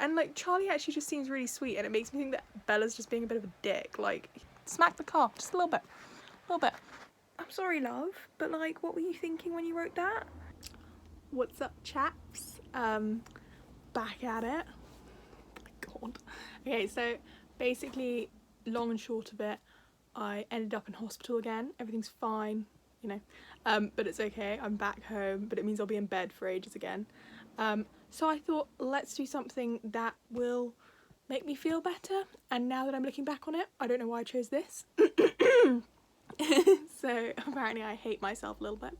And like Charlie actually just seems really sweet, and it makes me think that Bella's just being a bit of a dick. Like, smack the car just a little bit, I'm sorry, love, but like, what were you thinking when you wrote that? What's up, chaps? Back at it. Oh my god. Okay, so basically, long and short of it, I ended up in hospital again. Everything's fine, you know, but it's okay. I'm back home, but it means I'll be in bed for ages again. So I thought, let's do something that will make me feel better. And now that I'm looking back on it, I don't know why I chose this. So apparently I hate myself a little bit.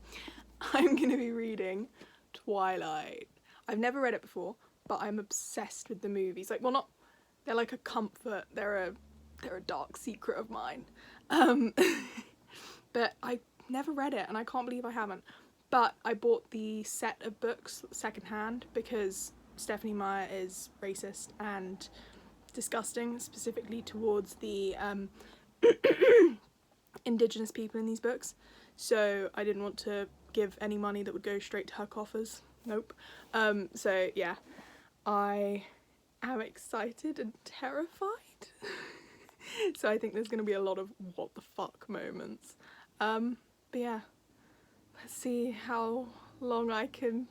I'm gonna be reading Twilight. I've never read it before, but I'm obsessed with the movies. Like, well, not, they're like a comfort. They're a dark secret of mine. But I never read it, and I can't believe I haven't. But I bought the set of books secondhand because Stephanie Meyer is racist and disgusting, specifically towards the Indigenous people in these books. So I didn't want to give any money that would go straight to her coffers. Nope. So yeah, I am excited and terrified. So I think there's going to be a lot of what the fuck moments. But yeah, let's see how long I can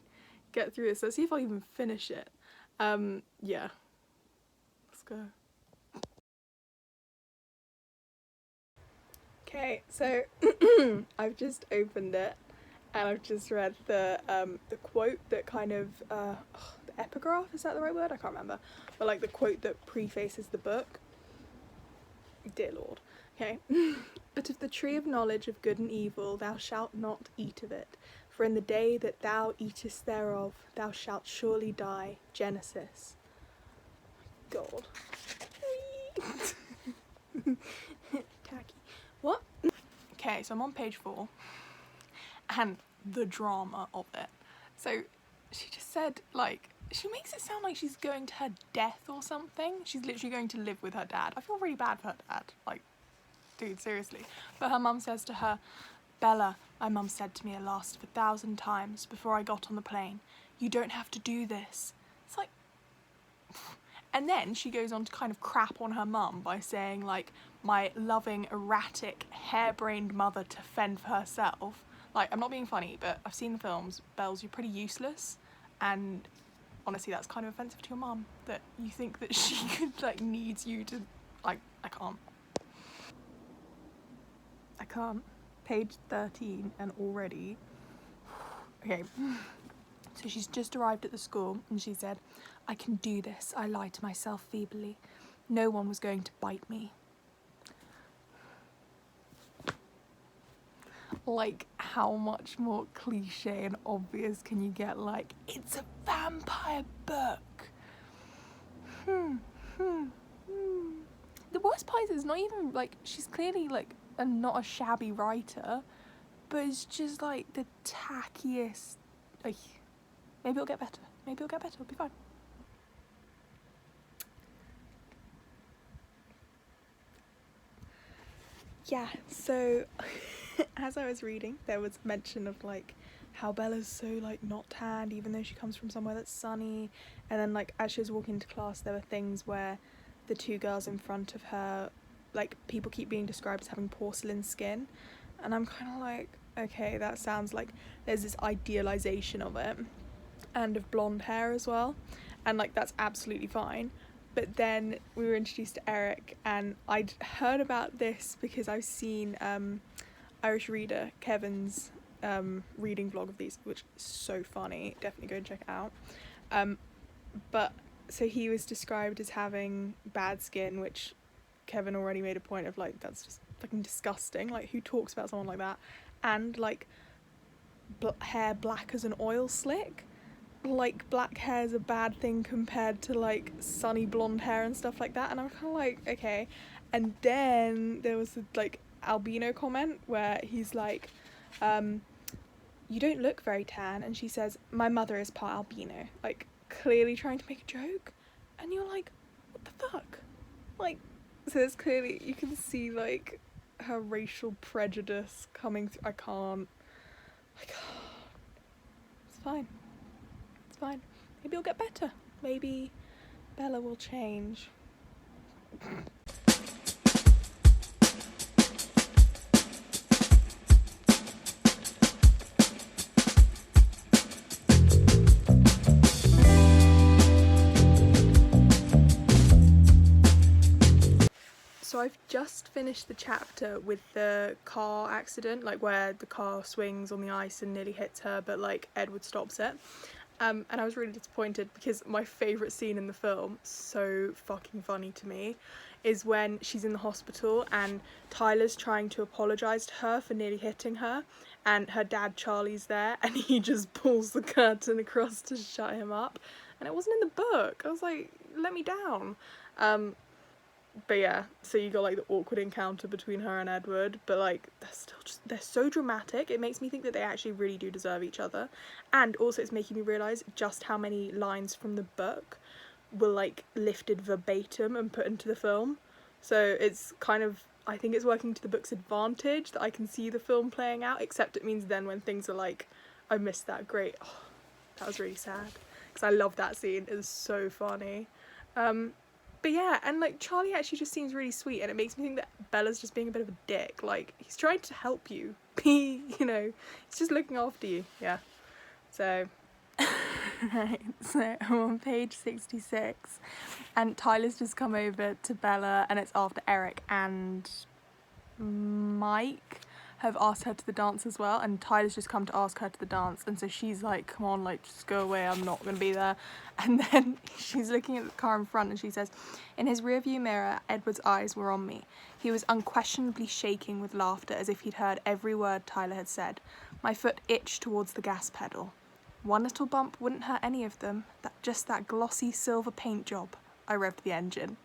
get through this. Let's see if I'll even finish it. Yeah, let's go. Okay, so I've just opened it and I've just read the quote that kind of the epigraph, is that the right word? I can't remember. But like the quote that prefaces the book. Dear Lord. Okay. But of the tree of knowledge of good and evil thou shalt not eat of it, for in the day that thou eatest thereof thou shalt surely die. Genesis. God. Tacky. What? Okay, so I'm on page 4, and the drama of it. So she just said, like, she makes it sound like she's going to her death or something. She's literally going to live with her dad. I feel really bad for her dad. Like, dude, seriously. But her mum says to her, Bella, my mum said to me a last of 1,000 times before I got on the plane, you don't have to do this. It's like... And then she goes on to kind of crap on her mum by saying, like, my loving, erratic, harebrained mother to fend for herself. Like, I'm not being funny, but I've seen the films. Bells, you're pretty useless. And honestly, that's kind of offensive to your mum, that you think that she could, like, needs you to, like, I can't. Page 13 and already. Okay. So she's just arrived at the school and she said, I can do this. I lied to myself feebly. No one was going to bite me. Like, how much more cliche and obvious can you get? Like, it's a vampire book. The worst part is it's not even, like, she's clearly, like, not a shabby writer, but it's just, like, the tackiest. Maybe it'll get better. It'll be fine. Yeah, so as I was reading, there was mention of, like, how Bella's so, like, not tanned, even though she comes from somewhere that's sunny. And then, like, as she was walking into class, there were things where the two girls in front of her, like, people keep being described as having porcelain skin. And I'm kind of like, okay, that sounds like there's this idealization of it. And of blonde hair as well. And, like, that's absolutely fine. But then we were introduced to Eric, and I'd heard about this because I've seen Irish Reader, Kevin's reading vlog of these, which is so funny. Definitely go and check it out. But so he was described as having bad skin, which Kevin already made a point of, like, that's just fucking disgusting. Like, who talks about someone like that? And, like, hair black as an oil slick. Like, black hair is a bad thing compared to, like, sunny blonde hair and stuff like that. And I'm kind of like, okay. And then there was a, like, albino comment where he's like, you don't look very tan. And she says, my mother is part albino. Like, clearly trying to make a joke. And you're like, what the fuck? Like, so there's clearly, you can see, like, her racial prejudice coming through. I can't. Like, it's fine. It's fine. Maybe it'll get better. Maybe Bella will change. So I've just finished the chapter with the car accident, like where the car swings on the ice and nearly hits her, but like Edward stops it. And I was really disappointed because my favourite scene in the film, so fucking funny to me, is when she's in the hospital and Tyler's trying to apologise to her for nearly hitting her, and her dad Charlie's there and he just pulls the curtain across to shut him up. And it wasn't in the book. I was like, let me down. But yeah, so you got like the awkward encounter between her and Edward, but like they're so dramatic. It makes me think that they actually really do deserve each other. And also it's making me realise just how many lines from the book were like lifted verbatim and put into the film. So it's kind of, I think it's working to the book's advantage that I can see the film playing out, except it means then when things are like, I missed that, great, oh, that was really sad. Because I love that scene, it was so funny. But yeah, and like Charlie actually just seems really sweet, and it makes me think that Bella's just being a bit of a dick. Like, he's trying to help you. He's just looking after you. Yeah. So, right, so I'm on page 66, and Tyler's just come over to Bella, and it's after Eric and Mike have asked her to the dance as well, and Tyler's just come to ask her to the dance, and so she's like, come on, like, just go away, I'm not gonna be there. And then she's looking at the car in front and she says, in his rearview mirror, Edward's eyes were on me. He was unquestionably shaking with laughter as if he'd heard every word Tyler had said. My foot itched towards the gas pedal. One little bump wouldn't hurt any of them, just that glossy silver paint job. I revved the engine.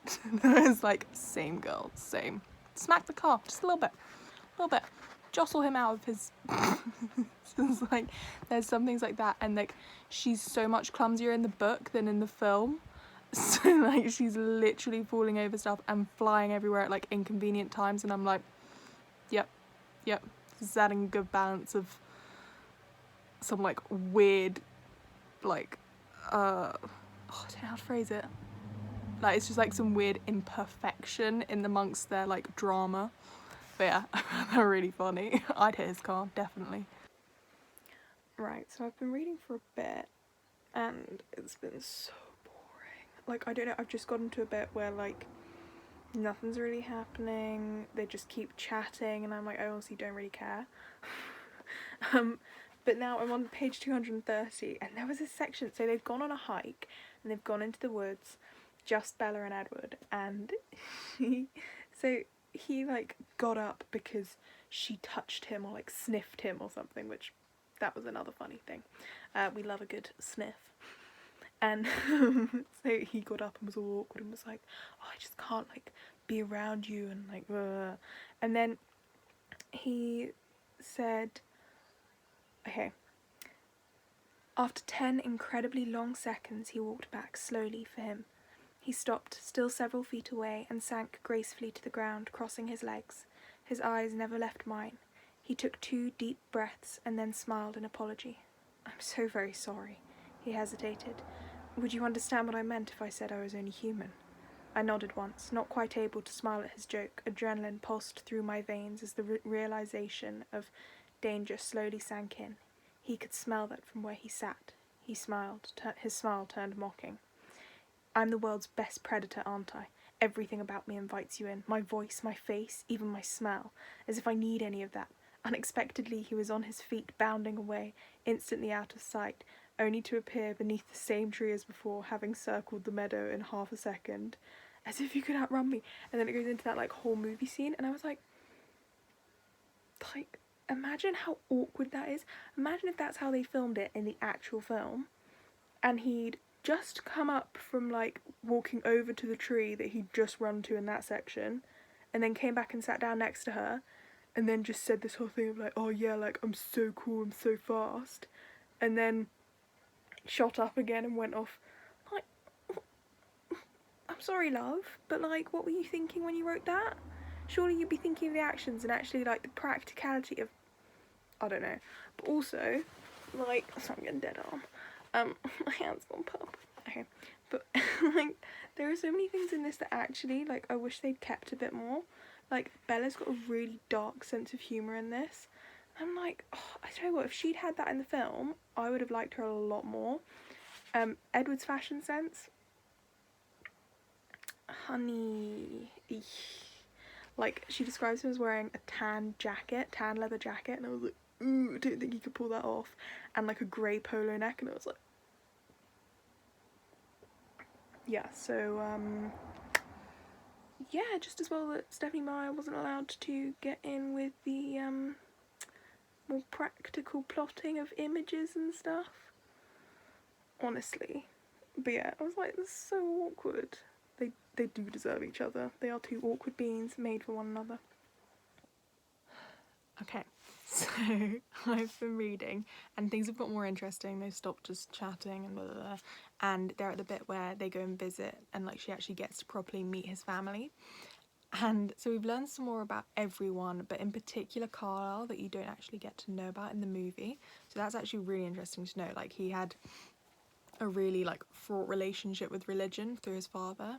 I was like, same girl, same. Smack the car, just a little bit. Jostle him out of his it's like, there's some things like that, and like she's so much clumsier in the book than in the film, so like she's literally falling over stuff and flying everywhere at like inconvenient times, and I'm like, yep, this is adding a good balance of some like weird like I don't know how to phrase it, like it's just like some weird imperfection in amongst their like drama. But yeah, they're really funny. I'd hit his car, definitely. Right, so I've been reading for a bit, and it's been so boring. Like, I don't know, I've just gotten to a bit where, like, nothing's really happening, they just keep chatting, and I'm like, I honestly don't really care. But now I'm on page 230, and there was a section, so they've gone on a hike, and they've gone into the woods, just Bella and Edward, and he like got up because she touched him or like sniffed him or something, which that was another funny thing. We love a good sniff. And so he got up and was all awkward and was like, oh, I just can't like be around you, and like and then he said, okay, after 10 incredibly long seconds he walked back slowly for him. He stopped, still several feet away, and sank gracefully to the ground, crossing his legs. His eyes never left mine. He took 2 deep breaths and then smiled in apology. I'm so very sorry. He hesitated. Would you understand what I meant if I said I was only human? I nodded once, not quite able to smile at his joke. Adrenaline pulsed through my veins as the realization of danger slowly sank in. He could smell that from where he sat. He smiled. His smile turned mocking. I'm the world's best predator, aren't I? Everything about me invites you in. My voice, my face, even my smell. As if I need any of that. Unexpectedly, he was on his feet, bounding away, instantly out of sight, only to appear beneath the same tree as before, having circled the meadow in half a second. As if you could outrun me. And then it goes into that like whole movie scene, and I was like, imagine how awkward that is. Imagine if that's how they filmed it in the actual film, and he'd just come up from like walking over to the tree that he'd just run to in that section, and then came back and sat down next to her, and then just said this whole thing of like, oh yeah, like I'm so cool, I'm so fast, and then shot up again and went off. Like, I'm sorry, love, but like, what were you thinking when you wrote that? Surely you'd be thinking of the actions and actually like the practicality of, I don't know. But also, like, sorry, I'm getting dead arm. My hand's gone purple. Okay, but like there are so many things in this that actually, like, I wish they'd kept a bit more. Like, Bella's got a really dark sense of humour in this. I'm like, oh, I tell you what, if she'd had that in the film, I would have liked her a lot more. Edward's fashion sense, honey, eesh. Like, she describes him as wearing a tan leather jacket, and I was like, ooh, I don't think he could pull that off. And like a grey polo neck, and I was like, yeah, so yeah, just as well that Stephenie Meyer wasn't allowed to get in with the more practical plotting of images and stuff, honestly. But yeah, I was like, this is so awkward. They do deserve each other. They are two awkward beings made for one another. Okay, so I've been reading and things have got more interesting. They stopped just chatting and blah, blah, blah, and they're at the bit where they go and visit and like she actually gets to properly meet his family. And so we've learned some more about everyone, but in particular Carlisle, that you don't actually get to know about in the movie. So that's actually really interesting to know. Like, he had a really like fraught relationship with religion through his father,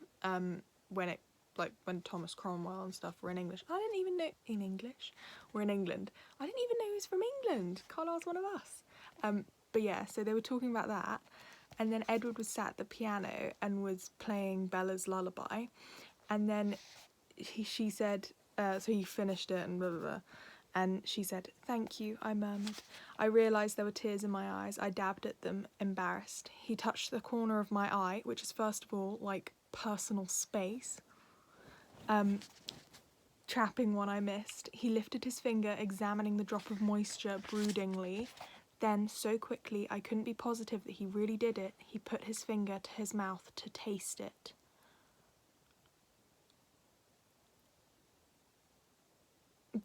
when Thomas Cromwell and stuff were in English. I didn't even know in English. We're in England. I didn't even know he was from England. Carlisle's one of us. But yeah, so they were talking about that, and then Edward was sat at the piano and was playing Bella's lullaby, and then she said, so he finished it and blah blah blah. And she said, "Thank you," I murmured. I realised there were tears in my eyes. I dabbed at them, embarrassed. He touched the corner of my eye, which is first of all, like, personal space. Trapping one I missed. He lifted his finger, examining the drop of moisture broodingly. Then, so quickly, I couldn't be positive that he really did it. He put his finger to his mouth to taste it.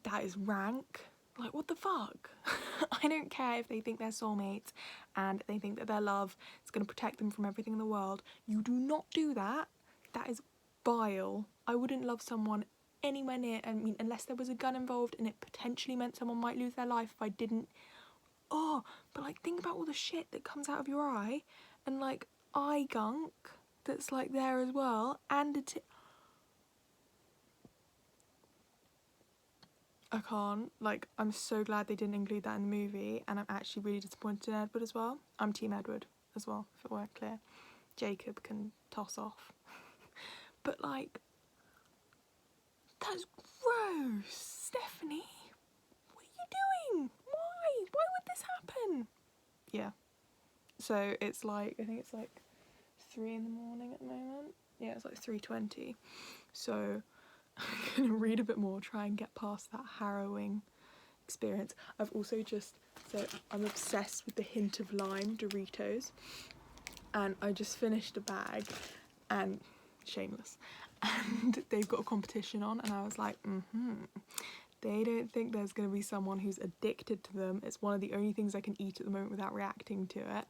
That is rank. Like, what the fuck? I don't care if they think they're soulmates and they think that their love is going to protect them from everything in the world. You do not do that. That is vile. I wouldn't love someone anywhere near, I mean, unless there was a gun involved and it potentially meant someone might lose their life if I didn't. Oh, but like, think about all the shit that comes out of your eye and like eye gunk that's like there as well, and I can't. Like, I'm so glad they didn't include that in the movie, and I'm actually really disappointed in Edward as well. I'm Team Edward as well, if it weren't clear. Jacob can toss off. But like, that's gross, Stephenie. What are you doing? Why? Why would this happen? Yeah. So it's like, I think it's like 3 in the morning at the moment. Yeah, it's like 3:20. So I'm gonna read a bit more, try and get past that harrowing experience. I've also I'm obsessed with the hint of lime Doritos, and I just finished a bag, and shameless, and they've got a competition on, and I was like, they don't think there's gonna be someone who's addicted to them. It's one of the only things I can eat at the moment without reacting to it,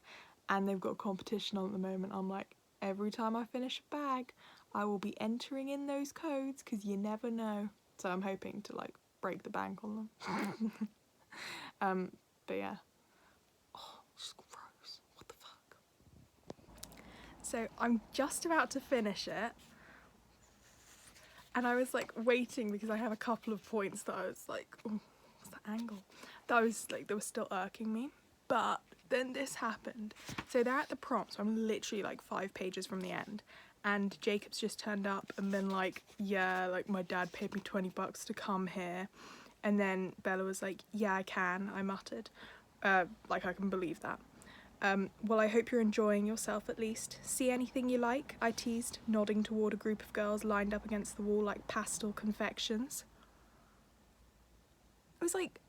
and they've got a competition on at the moment. I'm like, every time I finish a bag, I will be entering in those codes, because you never know. So I'm hoping to like break the bank on them. But yeah. Oh, it's gross. What the fuck? So I'm just about to finish it, and I was like waiting because I have a couple of points that I was like, oh, what's that angle? That were still irking me. But then this happened. So they're at the prom, so I'm literally like 5 pages from the end. And Jacob's just turned up and been like, yeah, like my dad paid me $20 to come here. And then Bella was like, yeah, I can, I muttered. Like, I can believe that. Well, I hope you're enjoying yourself at least. See anything you like? I teased, nodding toward a group of girls lined up against the wall like pastel confections. I was like,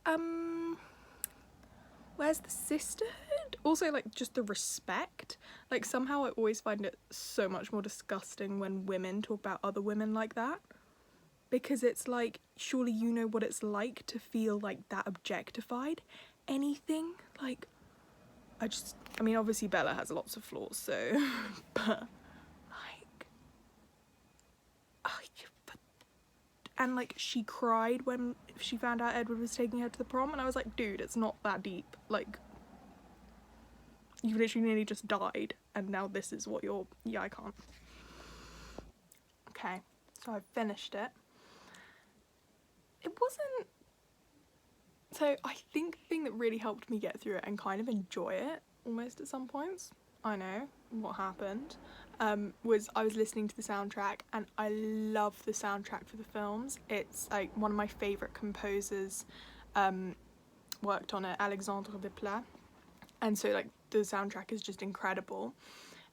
where's the sisterhood? Also, like, just the respect. Like, somehow I always find it so much more disgusting when women talk about other women like that. Because it's like, surely you know what it's like to feel like that objectified. Anything, like, I mean, obviously Bella has lots of flaws, so, but, like, and like, she cried when she found out Edward was taking her to the prom, and I was like, dude, it's not that deep. Like, you literally nearly just died, and now this is what yeah, I can't. Okay, so I finished it. It wasn't... So I think the thing that really helped me get through it and kind of enjoy it almost at some points, I know what happened, was I was listening to the soundtrack, and I love the soundtrack for the films. It's like one of my favourite composers worked on it, Alexandre Desplat, and so like the soundtrack is just incredible.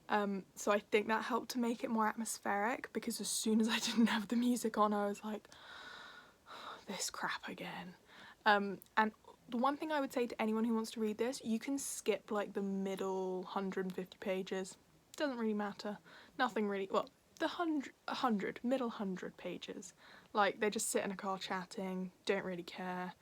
So I think that helped to make it more atmospheric, because as soon as I didn't have the music on, I was like, this crap again. And the one thing I would say to anyone who wants to read this, you can skip like the middle 150 pages. Doesn't really matter. Nothing really, well, the middle 100 pages. Like, they just sit in a car chatting, don't really care.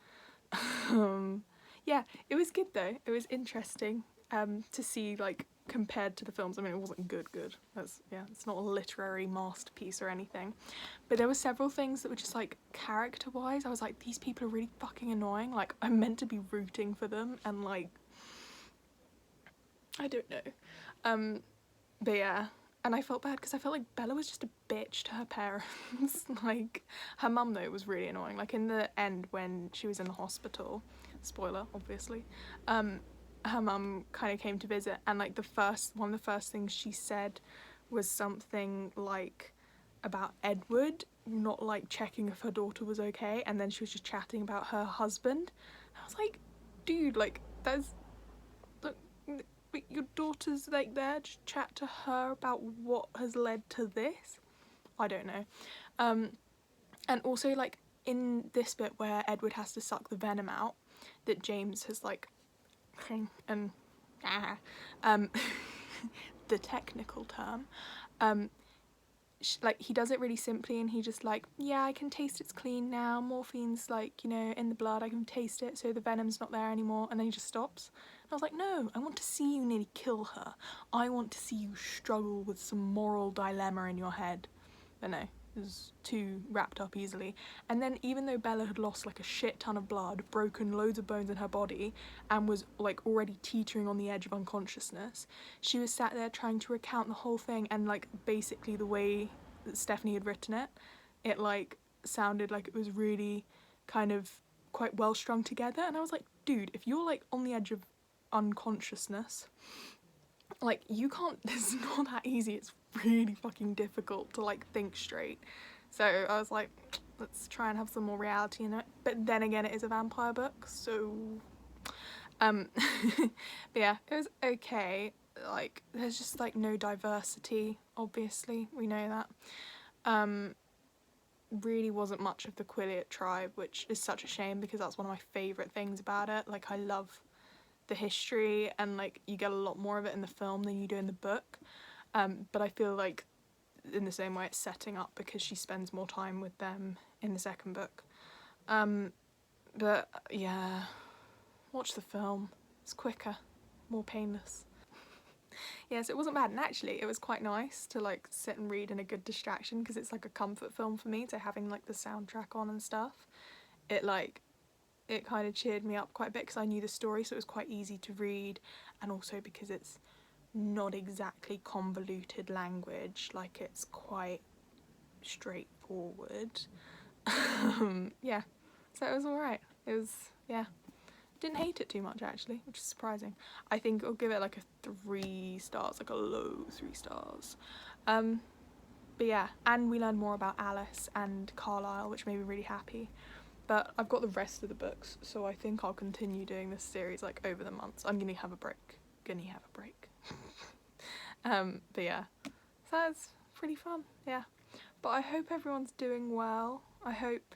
Yeah, it was good though. It was interesting to see, like, compared to the films. I mean, it wasn't good. That's, yeah, it's not a literary masterpiece or anything. But there were several things that were just, like, character-wise, I was like, these people are really fucking annoying. Like, I'm meant to be rooting for them, and, like, I don't know. But yeah, and I felt bad because I felt like Bella was just a bitch to her parents. Like, her mum, though, was really annoying. Like, in the end, when she was in the hospital, spoiler, obviously, her mum kind of came to visit, and like one of the first things she said was something like about Edward, not like checking if her daughter was okay, and then she was just chatting about her husband. I was like, dude, like, that's, look, but your daughter's like there, just chat to her about what has led to this. I don't know. And also, like, in this bit where Edward has to suck the venom out that James has, like, and the technical term, like, he does it really simply, and he just like, yeah, I can taste it's clean now, morphine's like, you know, in the blood, I can taste it, so the venom's not there anymore, and then he just stops. And I was like, no, I want to see you nearly kill her. I want to see you struggle with some moral dilemma in your head. But no, it was too wrapped up easily. And then, even though Bella had lost like a shit ton of blood, broken loads of bones in her body, and was like already teetering on the edge of unconsciousness, she was sat there trying to recount the whole thing, and like basically the way that Stephanie had written it, it like sounded like it was really kind of quite well strung together. And I was like, dude, if you're like on the edge of unconsciousness, like, you can't, it's not that easy, it's really fucking difficult to like think straight. So I was like, let's try and have some more reality in it. But then again, it is a vampire book, so but yeah, it was okay. Like, there's just like no diversity, obviously, we know that. Really wasn't much of the Quileute tribe, which is such a shame, because that's one of my favourite things about it. Like, I love the history, and like, you get a lot more of it in the film than you do in the book, but I feel like in the same way it's setting up because she spends more time with them in the second book. But yeah, watch the film, it's quicker, more painless. Yes, it wasn't bad, and actually it was quite nice to like sit and read in a good distraction, because it's like a comfort film for me, so having like the soundtrack on and stuff, it kind of cheered me up quite a bit, because I knew the story, so it was quite easy to read, and also because it's not exactly convoluted language, like, it's quite straightforward. Yeah, so it was alright. It was, yeah, didn't hate it too much actually, which is surprising. I think I'll give it like a 3 stars, like a low 3 stars. But yeah, and we learned more about Alice and Carlisle, which made me really happy. But I've got the rest of the books, so I think I'll continue doing this series like over the months. I'm gonna have a break. But yeah, so that's pretty fun, yeah. But I hope everyone's doing well. I hope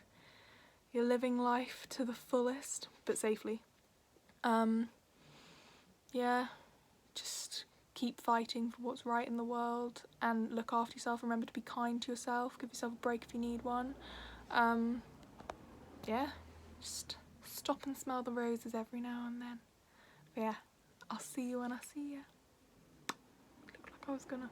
you're living life to the fullest, but safely. Yeah, just keep fighting for what's right in the world, and look after yourself. Remember to be kind to yourself. Give yourself a break if you need one. Yeah, just stop and smell the roses every now and then. But yeah, I'll see you when I see you. Looked like I was gonna